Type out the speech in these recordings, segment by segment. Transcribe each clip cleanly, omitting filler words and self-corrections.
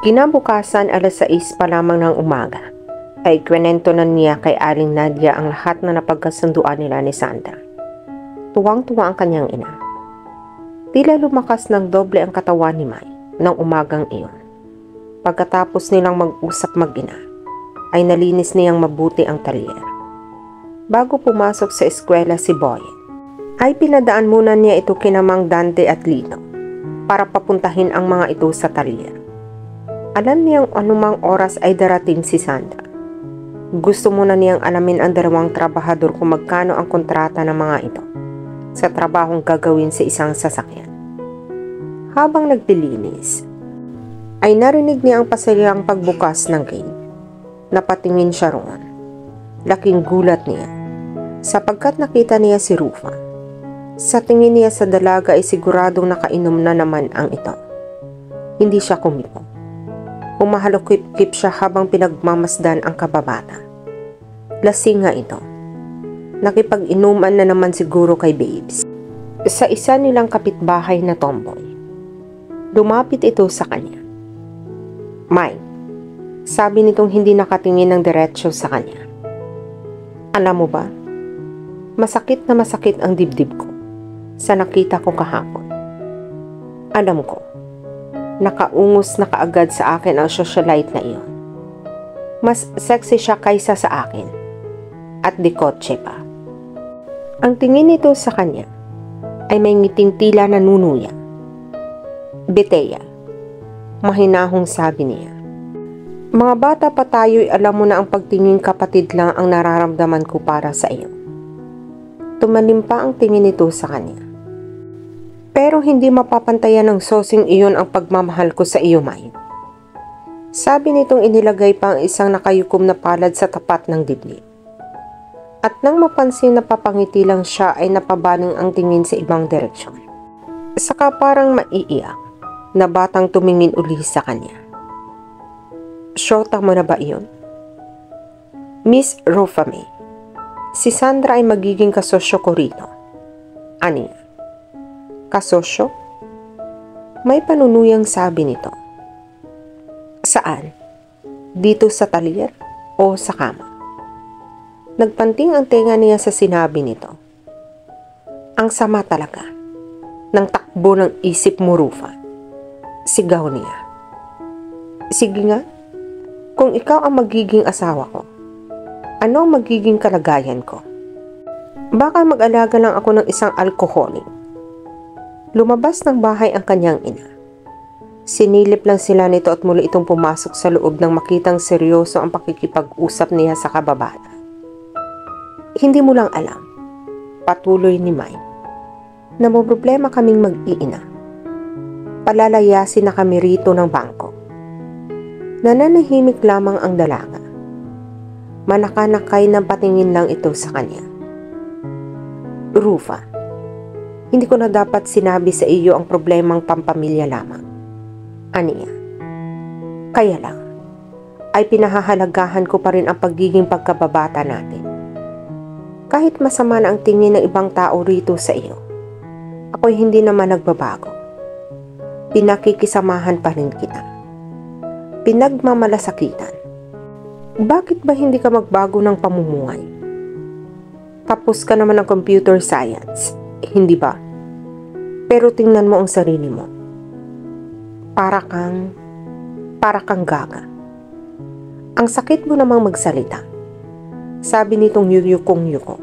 Kinabukasan alas 6 pa lamang ng umaga ay kwento na niya kay Aling Nadia ang lahat na napagkasunduan nila ni Sandra. Tuwang-tuwa ang kanyang ina. Tila lumakas ng doble ang katawan ni Mai ng umagang iyon. Pagkatapos nilang mag-usap mag-ina, ay nalinis niyang mabuti ang talyer. Bago pumasok sa eskwela si Boy, ay pinadaan muna niya ito kina Mang Dante at Lino para papuntahin ang mga ito sa talyer. Alam niyang anumang oras ay darating si Sandra. Gusto muna niyang alamin ang dalawang trabahador kung magkano ang kontrata ng mga ito sa trabahong gagawin sa isang sasakyan. Habang naglilinis, ay narinig niya ang pasayang pagbukas ng gate. Napatingin siya roon. Laking gulat niya sapagkat nakita niya si Rufa. Sa tingin niya sa dalaga ay siguradong nakainom na naman ang ito. Hindi siya kumiko. Humahalukip-kip siya habang pinagmamasdan ang kababata. Lasing nga ito. Nakipag-inuman na naman siguro kay Babes. Sa isa nilang kapitbahay na tomboy. Lumapit ito sa kanya. Mai, sabi nitong hindi nakatingin ng diretsyo sa kanya. Alam mo ba, masakit na masakit ang dibdib ko sa nakita ko kahapon. Alam ko, nakaungos na kaagad sa akin ang socialite na iyon. Mas sexy siya kaysa sa akin. At di kotse pa. Ang tingin nito sa kanya ay may ngiting tila nanunuya. Betea, mahinahong sabi niya. Mga bata pa tayo'y alam mo na ang pagtingin kapatid lang ang nararamdaman ko para sa iyo. Tumalim pa ang tingin nito sa kanya. Pero hindi mapapantayan ng sosing iyon ang pagmamahal ko sa iyo, Mai. Sabi nitong inilagay pa ang isang nakayukom na palad sa tapat ng dibdib. At nang mapansin na papangiti lang siya ay napabaling ang tingin sa ibang direksyon. Saka parang maiiyak na batang tumingin uli sa kanya. Shota mo na ba iyon? Miss Rofame, si Sandra ay magiging kasosyo ko rito. Ani? Kasosyo? May panunuyang sabi nito. Saan? Dito sa talyer o sa kama? Nagpanting ang tenga niya sa sinabi nito. Ang sama talaga ng takbo ng isip mo, Rufa. Sigaw niya. Sige nga, kung ikaw ang magiging asawa ko, ano ang magiging kalagayan ko? Baka mag-alaga lang ako ng isang alkoholik. Lumabas ng bahay ang kanyang ina. Sinilip lang sila nito at muli itong pumasok sa loob nang makitang seryoso ang pakikipag-usap niya sa kababata. Hindi mo lang alam, patuloy ni Mai, na may problema kaming mag-iina. Palalayasin na kami rito ng bangko. Nananahimik lamang ang dalaga. Manakanakay ng patingin lang ito sa kanya. Rufa, hindi ko na dapat sinabi sa iyo ang problemang pampamilya lamang. Aniya. Kaya lang, ay pinahahalagahan ko pa rin ang pagiging pagkababata natin. Kahit masama na ang tingin ng ibang tao rito sa iyo, ako'y hindi naman nagbabago. Pinakikisamahan pa rin kita. Pinagmamalasakitan. Bakit ba hindi ka magbago ng pamumuhay? Tapos ka naman ng computer science. Hindi ba? Pero tingnan mo ang sarili mo. Para kang gaga. Ang sakit mo namang magsalita. Sabi nitong yuyukong-yuko.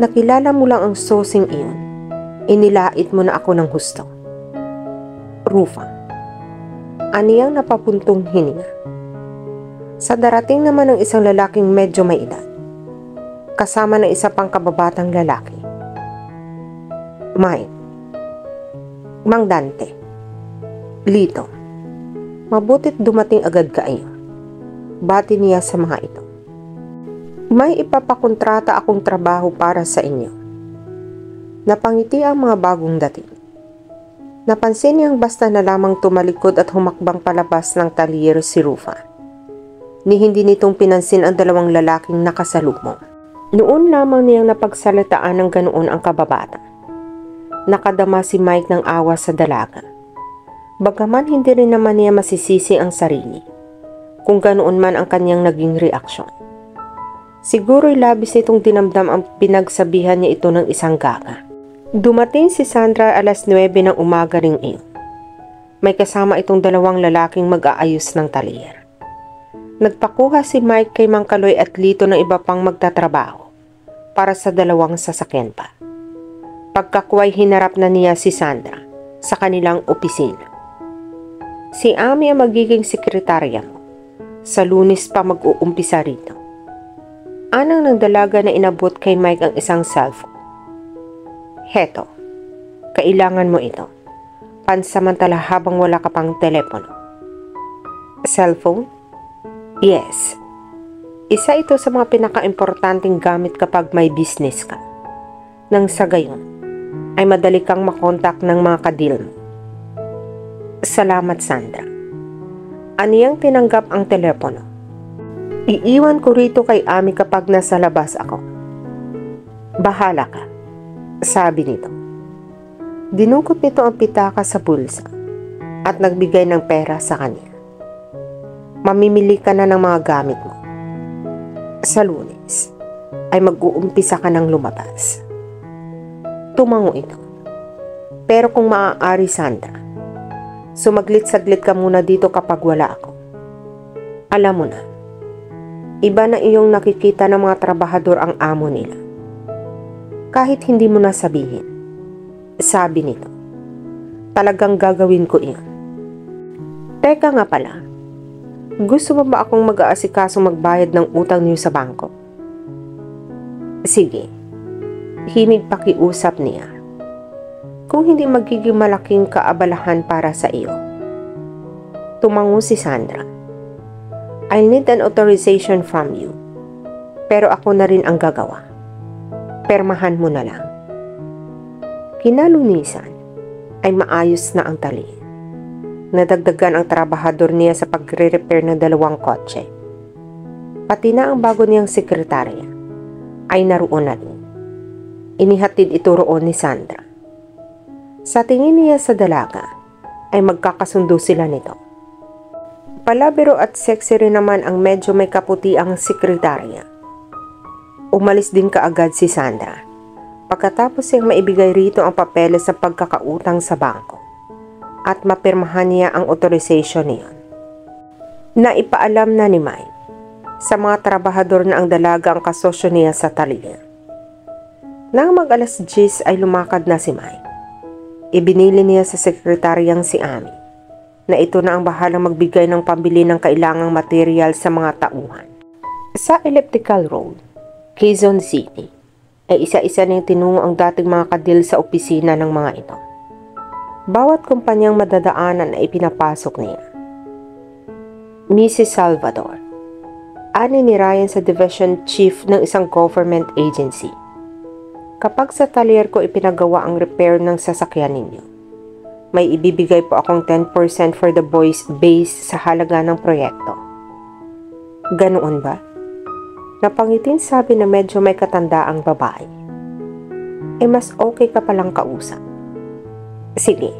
Nakilala mo lang ang sosing iyon. Inilait mo na ako ng husto. Rufa. Aniyang napapuntong hininga. Sa darating naman ng isang lalaking medyo may edad. Kasama ng isa pang kababatang lalaki. Mai, Mang Dante, Lito, mabutit dumating agad kayo. Bati niya sa mga ito. May ipapakontrata akong trabaho para sa inyo. Napangiti ang mga bagong dating. Napansin niyang basta na lamang tumalikod at humakbang palabas ng talyer si Rufa. Ni hindi nitong pinansin ang dalawang lalaking nakasalubong. Noon lamang niyang napagsalitaan ng ganoon ang kababata. Nakadama si Mike ng awa sa dalaga. Bagaman hindi rin naman niya masisisi ang sarili, kung ganoon man ang kanyang naging reaksyon. Siguro'y labis nitong dinamdam ang pinagsabihan niya ito ng isang gaga. Dumating si Sandra alas 9 ng umaga ring iyon. May kasama itong dalawang lalaking mag-aayos ng talyer. Nagpakuha si Mike kay Mang Kaloy at Lito ng iba pang magtatrabaho para sa dalawang sasakyan pa. Pagkakuway hinarap na niya si Sandra sa kanilang opisina. Si Ami ang magiging sekretarya mo. Sa Lunes pa mag-uumpisa rito. Anang ng dalaga na inabot kay Mike ang isang cellphone. Heto, kailangan mo ito. Pansamantala habang wala ka pang telepono. Cellphone? Yes. Isa ito sa mga pinaka-importanting gamit kapag may business ka. Nang sa gayon, ay madali kang makontak ng mga kadil mo. Salamat, Sandra. Aniyang tinanggap ang telepono. Iiwan ko rito kay Ami kapag nasa labas ako. Bahala ka, sabi nito. Dinukot nito ang pitaka sa bulsa at nagbigay ng pera sa kanya. Mamimili ka na ng mga gamit mo. Sa Lunes ay mag-uumpisa ka ng lumabas. Tumango ito. Pero kung maaari, Sandra, sumaglit-saglit ka muna dito kapag wala ako. Alam mo na, iba na iyong nakikita ng mga trabahador ang amo nila. Kahit hindi mo na sabihin, sabi nito, talagang gagawin ko iyon. Teka nga pala, gusto mo ba akong mag-aasikaso magbayad ng utang niyo sa bangko? Sige, himig pakiusap niya. Kung hindi magiging malaking kaabalahan para sa iyo. Tumango si Sandra. I need an authorization from you. Pero ako na rin ang gagawa. Permahan mo na lang. Kinalunisan ay maayos na ang tali. Nadagdagan ang trabahador niya sa pagre-repair ng dalawang kotse. Pati na ang bago niyang sekretarya ay naroon na rin. Inihatid ito roon ni Sandra. Sa tingin niya sa dalaga ay magkakasundo sila nito. Palabiro at sexy rin naman ang medyo may kaputi ang sekretarya. Umalis din kaagad si Sandra pagkatapos niyang maibigay rito ang papeles sa pagkakautang sa bangko at mapirmahan niya ang authorization niyon. Naipaalam na ni Mike sa mga trabahador na ang dalaga ang kasosyo niya sa talyer. Nang mag-alas 10 ay lumakad na si Mike. Ibinili niya sa sekretaryang si Ami na ito na ang bahalang magbigay ng pambili ng kailangang material sa mga tauhan. Sa Elliptical Road, Quezon City, ay isa-isa niyang tinungo ang dating mga kadil sa opisina ng mga ito. Bawat kumpanyang madadaanan ay pinapasok niya. Mrs. Salvador, ani ni Ryan sa division chief ng isang government agency. Kapag sa talyer ko ipinagawa ang repair ng sasakyan ninyo, may ibibigay po akong 10% for the boys based sa halaga ng proyekto. Ganoon ba? Napangitin sabi na medyo may katandaang babae. Mas okay ka palang kausap. Sige,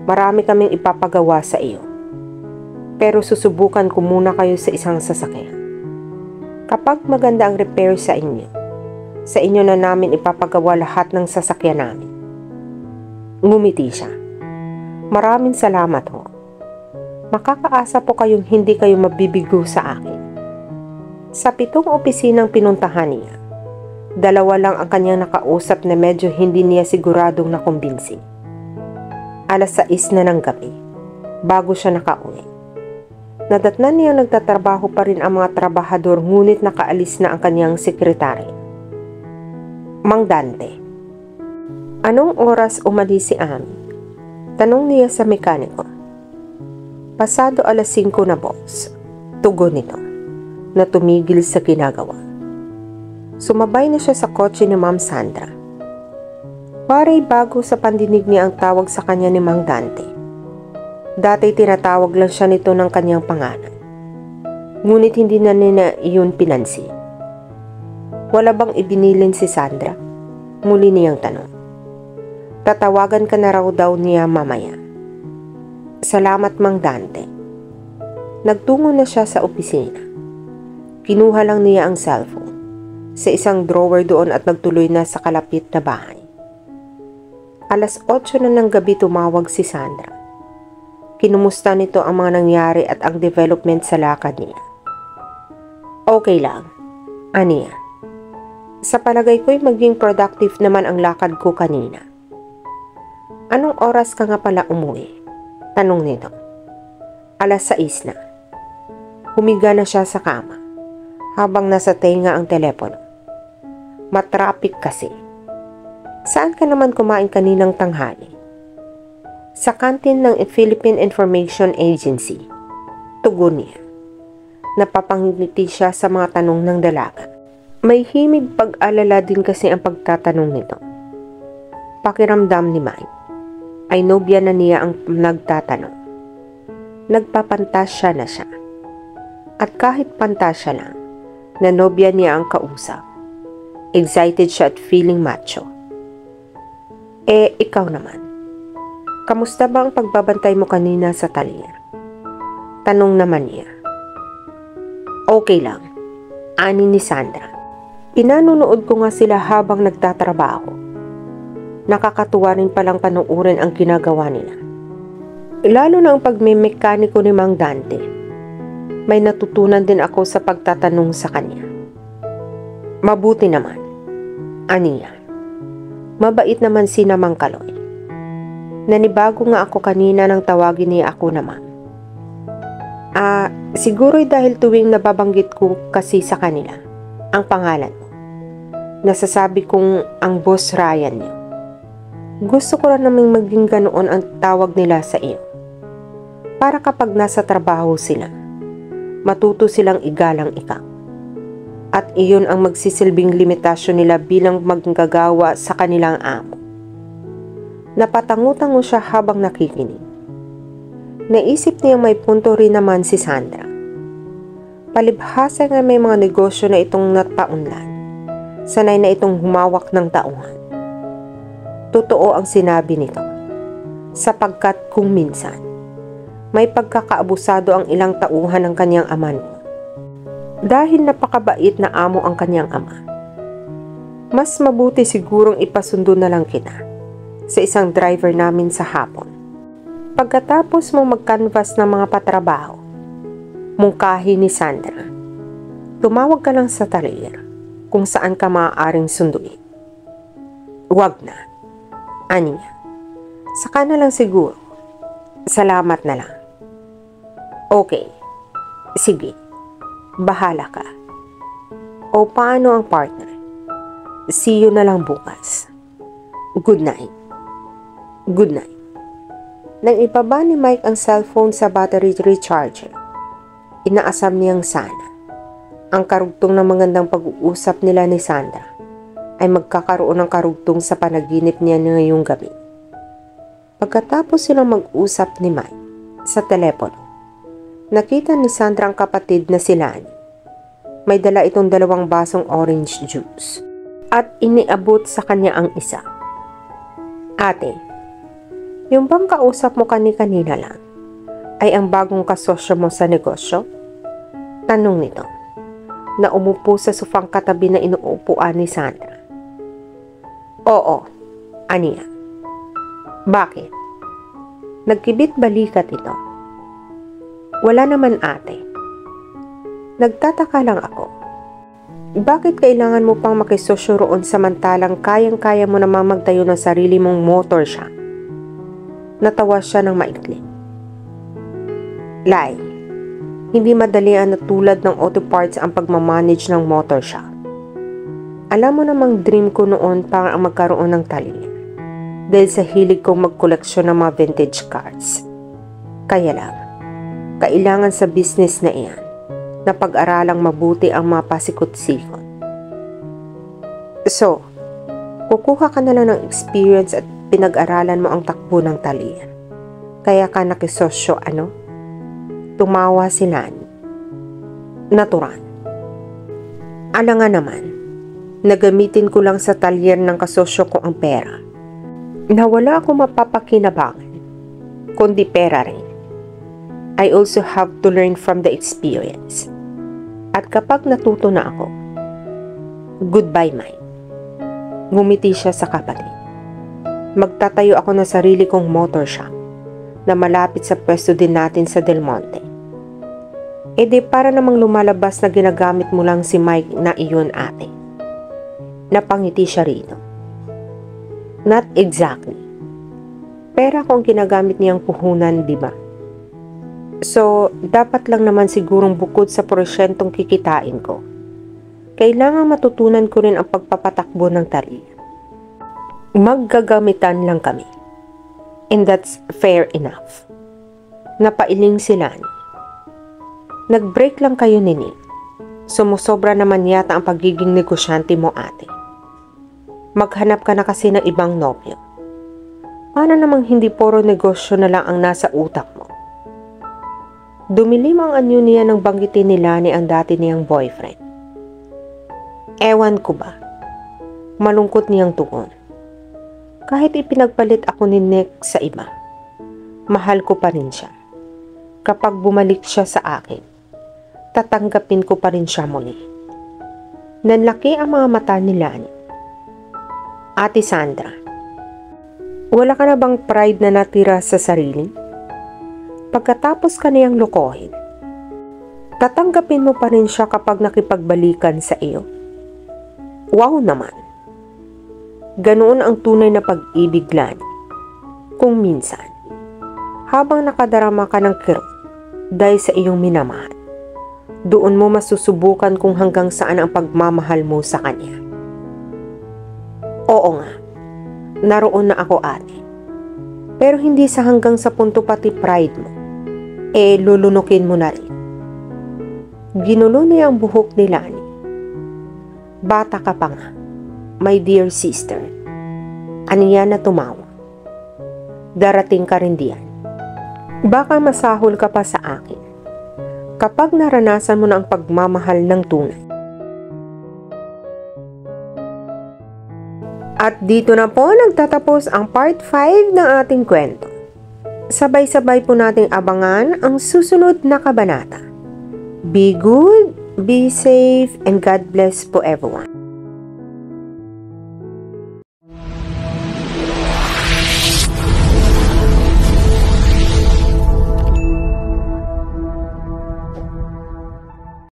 marami kaming ipapagawa sa iyo. Pero susubukan ko muna kayo sa isang sasakyan. Kapag maganda ang repair sa inyo na namin ipapagawa lahat ng sasakyan namin. Ngumiti siya. Maraming salamat ho. Makakaasa po kayong hindi kayo mabibigo sa akin. Sa 7 opisinang pinuntahan niya, 2 lang ang kanyang nakausap na medyo hindi niya siguradong nakumbinsi. Alas 6 na ng gabi, bago siya nakauwi. Nadatnan niya nagtatrabaho pa rin ang mga trabahador ngunit nakaalis na ang kanyang sekretary. Mang Dante, anong oras umalis si Ami? Tanong niya sa mekaniko. Pasado alas 5 na boss, tugon nito, na tumigil sa ginagawa. Sumabay na siya sa kotse ni Ma'am Sandra. Waray bago sa pandinig niya ang tawag sa kanya ni Mang Dante. Dati tinatawag lang siya nito ng kanyang pangalan. Ngunit hindi na nila iyon pinansin. Wala bang ibinilin si Sandra? Muli niyang tanong. Tatawagan ka na raw daw niya mamaya. Salamat, Mang Dante. Nagtungo na siya sa opisina. Kinuha lang niya ang cellphone sa isang drawer doon at nagtuloy na sa kalapit na bahay. 8:00 na ng gabi tumawag si Sandra. Kinumusta nito ang mga nangyari at ang development sa lakad niya. Okay lang, aniya. Sa palagay ko'y maging productive naman ang lakad ko kanina. Anong oras ka nga pala umuwi? Tanong nito. 6:00 na. Humiga na siya sa kama habang nasa tenga ang telepono. Matrapik kasi. Saan ka naman kumain kaninang tanghali? Sa kantin ng Philippine Information Agency. Tugon niya. Napapangiti siya sa mga tanong ng dalaga. May himig pag-alala din kasi ang pagtatanong nito. Pakiramdam ni Mike ay nobya na niya ang nagtatanong. Nagpapantasya na siya. At kahit pantasya lang, na nobya niya ang kausap. Excited siya at feeling macho. Ikaw naman. Kamusta ba ang pagbabantay mo kanina sa talyer? Tanong naman niya. Okay lang, ani ni Sandra. Pinanunood ko nga sila habang nagtatrabaho. Nakakatuwa rin palang panuurin ang ginagawa nila. Lalo na ang pagmemekaniko ni Mang Dante. May natutunan din ako sa pagtatanong sa kanya. Mabuti naman, aniya. Mabait naman si Mang Kaloy. Nanibago nga ako kanina nang tawagin niya ako naman. Siguro'y dahil tuwing nababanggit ko kasi sa kanila ang pangalan mo. Nasasabi kong ang Boss Ryan niyo. Gusto ko rin namang maging ganoon ang tawag nila sa iyo. Para kapag nasa trabaho sila, matuto silang igalang ikaw. At iyon ang magsisilbing limitasyon nila bilang manggagawa sa kanilang amo. Napatango-tango siya habang nakikinig. Naisip niyang may punto rin naman si Sandra. Palibhasa nga may mga negosyo na itong nataunlan. Sanay na itong humawak ng tauhan. Totoo ang sinabi nito. Sapagkat kung minsan, may pagkakaabusado ang ilang tauhan ng kanyang ama niya. Dahil napakabait na amo ang kanyang ama. Mas mabuti sigurong ipasundo na lang kita sa isang driver namin sa hapon. Pagkatapos mong mag-canvas ng mga patrabaho, mungkahi ni Sandra, tumawag ka lang sa talyer kung saan ka maaaring sunduin. Huwag na, aniya. Saka na lang siguro. Salamat na lang. Okay, sige, bahala ka. O paano ang partner? See you na lang bukas. Good night. Good night. Nang ibaba ni Mike ang cellphone sa battery recharger, inaasam niyang sana ang karugtong ng magandang pag-uusap nila ni Sandra ay magkakaroon ng karugtong sa panaginip niya ngayong gabi. Pagkatapos silang mag-usap ni Mike sa telepono, nakita ni Sandra ang kapatid na si Lani. May dala itong 2 basong orange juice at iniabot sa kanya ang isa. Ate, yung bang kausap mo kanina lang ay ang bagong kasosyo mo sa negosyo? Tanong nito na umupo sa sofang katabi na inuupuan ni Sandra. Oo, aniya. Bakit? Nagkibit balikat ito. Wala naman ate. Nagtataka lang ako. Bakit kailangan mo pang makisosyo roon samantalang kayang-kaya mo namang magtayo ng sarili mong motor shop? Natawa siya ng maikli. Lai, hindi madali na tulad ng auto parts ang pagmamanage ng motor shop. Alam mo namang dream ko noon para magkaroon ng talyer. Dahil sa hilig kong magkoleksyon ng mga vintage cars. Kaya lang, kailangan sa business na iyan na pag-aralang mabuti ang mga pasikot-sikot. So, kukuha ka na lang ng experience at pinag-aralan mo ang takbo ng talyer. Kaya ka nakisosyo, ano? Tumawa si Lani. Natural. Alangan naman, nagamitin ko lang sa talyer ng kasosyo ko ang pera. Na wala akong mapapakinabangan, kundi pera rin. I also have to learn from the experience. At kapag natuto na ako, goodbye, Mike. Ngumiti siya sa kapatid. Magtatayo ako ng sarili kong motor shop na malapit sa pwesto din natin sa Del Monte. E di para namang lumalabas na ginagamit mo lang si Mike na iyon, ate. Napangiti siya rito. Not exactly. Pera kung ginagamit niyang puhunan, di ba? So, dapat lang naman sigurong bukod sa porsyentong kikitain ko, kailangan matutunan ko rin ang pagpapatakbo ng taril. Maggagamitan lang kami. And that's fair enough. Napailing sila. Nag-break lang kayo ni Nick. Sumusobra naman yata ang pagiging negosyante mo, ate. Maghanap ka na kasi ng ibang nobyo. Paano namang hindi puro negosyo na lang ang nasa utak mo? Dumilim ang anyo niya nang banggitin nila ni ang dati niyang boyfriend. Ewan ko ba? Malungkot niyang tugon. Kahit ipinagpalit ako ni Nick sa iba, mahal ko pa rin siya. Kapag bumalik siya sa akin, tatanggapin ko pa rin siya muli. Nanlaki ang mga mata ni Lani. Ate Sandra, wala ka na bang pride na natira sa sarili? Pagkatapos ka niyang lokohin, tatanggapin mo pa rin siya kapag nakipagbalikan sa iyo. Wow naman! Ganoon ang tunay na pag-ibig, Lani. Kung minsan, habang nakadarama ka ng kirot dahil sa iyong minamahal, doon mo masusubukan kung hanggang saan ang pagmamahal mo sa kanya. Oo nga, naroon na ako, ate. Pero hindi sa hanggang sa punto pati pride mo, lulunukin mo na rin. Ginulo niya ang buhok ni Lani. Bata ka pa nga, my dear sister. Aniya na tumawa. Darating ka rin diyan. Baka masahol ka pa sa akin kapag naranasan mo na ang pagmamahal ng tunay. At dito na po nagtatapos ang part 5 ng ating kwento. Sabay-sabay po nating abangan ang susunod na kabanata. Be good, be safe, and God bless po everyone.